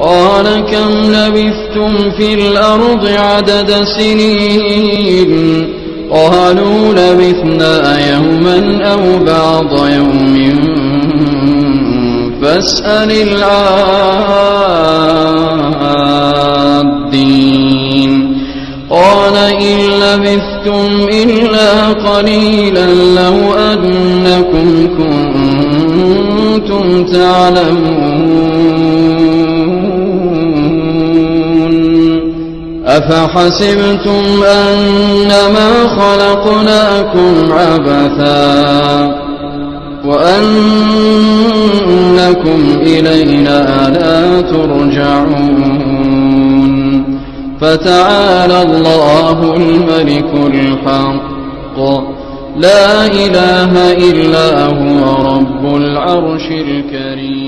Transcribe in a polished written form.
قال كم لبثتم في الأرض عدد سنين قالوا لبثنا يوما أو بعض يوم فاسأل العادين قال إن لبثتم إلا قليلا لو أنكم كنتم تعلمون أفحسبتم أنما خلقناكم عبثا وأنكم إلينا لا ترجعون فتعالى الله الملك الحق لا إله إلا هو رب العرش الكريم.